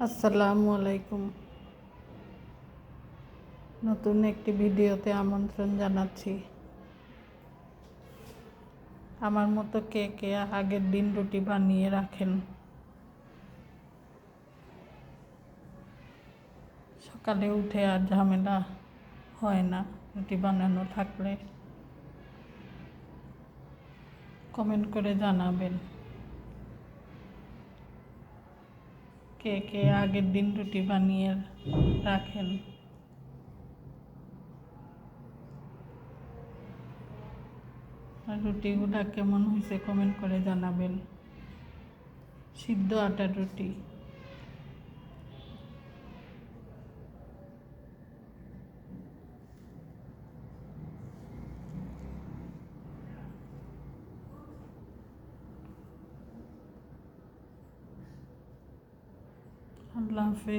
আসসালামু আলাইকুম। নতুন একটি ভিডিওতে আমন্ত্রণ জানাচ্ছি। আমার মতো কে কে আগের দিন রুটি বানিয়ে রাখেন? সকালে উঠে আর ঝামেলা হয় না রুটি বানানো থাকলে? কমেন্ট করে জানাবেন কে কে আগের দিন রুটি বানিয়ে রাখেন। আর রুটিগুলা কেমন হয়েছে কমেন্ট করে জানাবেন। সিদ্ধ আটার রুটি। আল্লাহ হাফেজ।